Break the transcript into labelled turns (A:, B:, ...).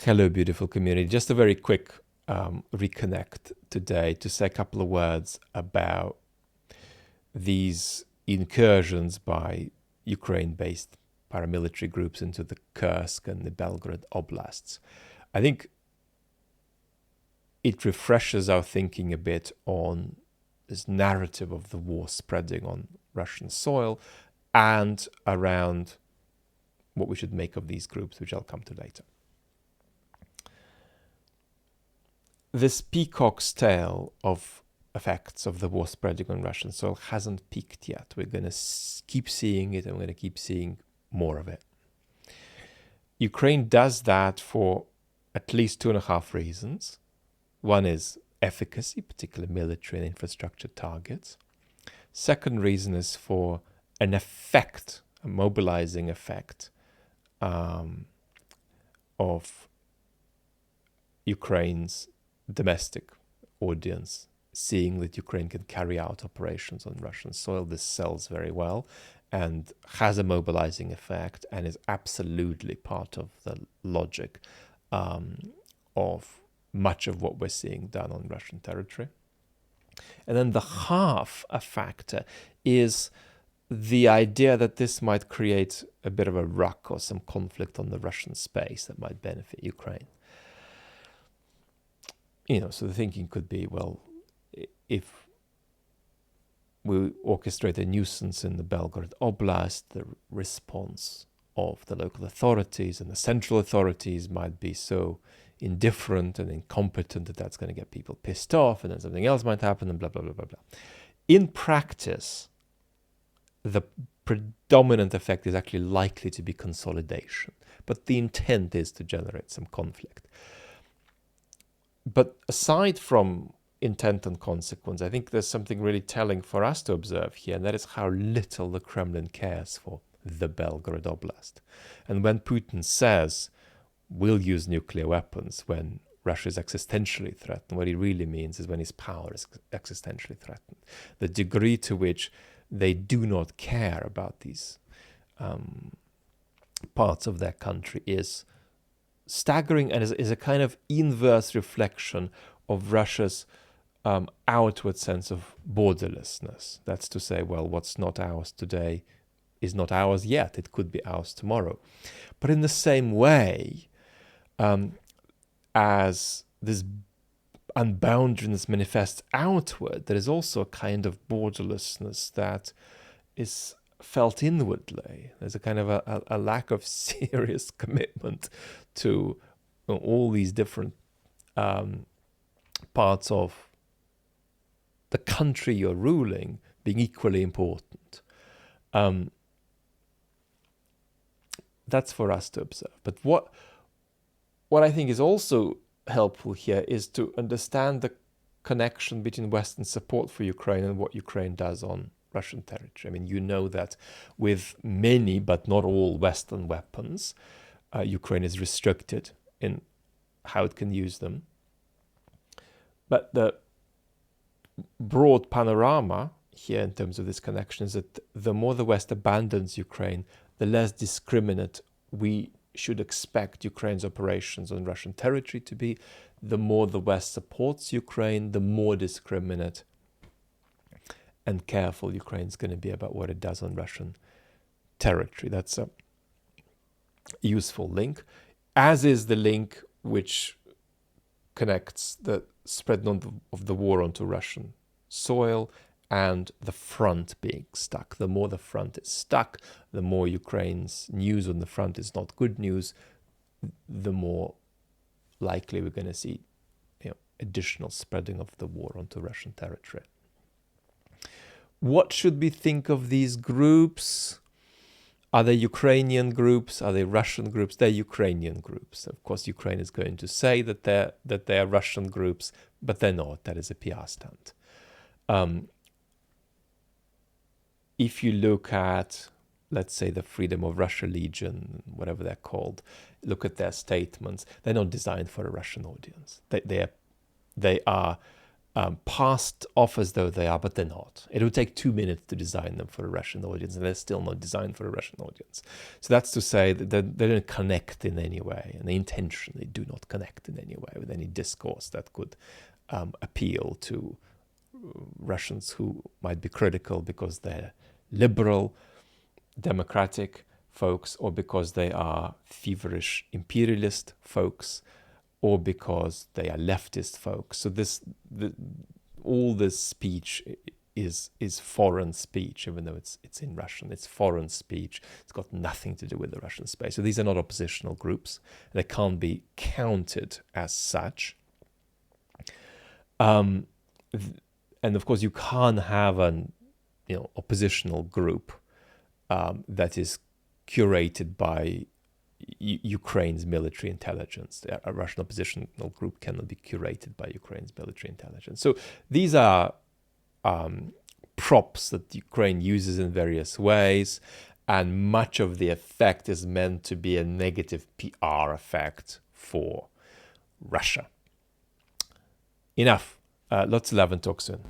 A: Hello, beautiful community. Just a very quick reconnect today to say a couple of words about these incursions by Ukraine-based paramilitary groups into the Kursk and the Belgorod oblasts. I think it refreshes our thinking a bit on this narrative of the war spreading on Russian soil and around what we should make of these groups, which I'll come to later. This peacock's tail of effects of the war spreading on Russian soil hasn't peaked yet. We're going to keep seeing it, and we're going to keep seeing more of it. Ukraine does that for at least 2.5 reasons. One is efficacy, particularly military and infrastructure targets. Second reason is for an effect, a mobilizing effect of Ukraine's domestic audience, seeing that Ukraine can carry out operations on Russian soil. This sells very well and has a mobilizing effect and is absolutely part of the logic of much of what we're seeing done on Russian territory. And then the half a factor is the idea that this might create a bit of a ruck or some conflict on the Russian space that might benefit Ukraine. So the thinking could be, well, if we orchestrate a nuisance in the Belgorod Oblast, the response of the local authorities and the central authorities might be so indifferent and incompetent that that's going to get people pissed off, and then something else might happen, and blah, blah, blah, blah, blah. In practice, the predominant effect is actually likely to be consolidation, but the intent is to generate some conflict. But aside from intent and consequence, I think there's something really telling for us to observe here, and that is how little the Kremlin cares for the Belgorod Oblast. And when Putin says, we'll use nuclear weapons when Russia is existentially threatened, what he really means is when his power is existentially threatened. The degree to which they do not care about these parts of their country is staggering, and is a kind of inverse reflection of Russia's outward sense of borderlessness. That's to say, well, what's not ours today is not ours yet. It could be ours tomorrow. But in the same way, as this unboundedness manifests outward, there is also a kind of borderlessness that is felt inwardly. There's a kind of a lack of serious commitment to all these different parts of the country you're ruling being equally important. That's for us to observe. But what I think is also helpful here is to understand the connection between Western support for Ukraine and what Ukraine does on Russian territory. I mean, you know that with many, but not all Western weapons, Ukraine is restricted in how it can use them. But the broad panorama here in terms of this connection is that the more the West abandons Ukraine, the less discriminate we should expect Ukraine's operations on Russian territory to be. The more the West supports Ukraine, the more discriminate and careful Ukraine's going to be about what it does on Russian territory. That's a useful link, as is the link which connects the spread of the war onto Russian soil and the front being stuck. The more the front is stuck, the more Ukraine's news on the front is not good news, the more likely we're going to see additional spreading of the war onto Russian territory. What should we think of these groups? Are they Ukrainian groups? Are they Russian groups? They're Ukrainian groups. Of course, Ukraine is going to say that they're Russian groups, but they're not. That is a PR stunt. If you look at, let's say, the Freedom of Russia Legion, whatever they're called, look at their statements. They're not designed for a Russian audience. They are passed off as though they are, but they're not. It would take 2 minutes to design them for a Russian audience, and they're still not designed for a Russian audience. So that's to say that they don't connect in any way, and they intentionally do not connect in any way with any discourse that could appeal to Russians who might be critical because they're liberal, democratic folks, or because they are feverish imperialist folks, or because they are leftist folks. So all this speech is foreign speech, even though it's in Russian. It's foreign speech. It's got nothing to do with the Russian space. So these are not oppositional groups. They can't be counted as such. And of course, you can't have an oppositional group that is curated by Ukraine's military intelligence. A Russian oppositional group cannot be curated by Ukraine's military intelligence. So these are props that Ukraine uses in various ways, and much of the effect is meant to be a negative PR effect for Russia. Enough. Lots of love and talk soon.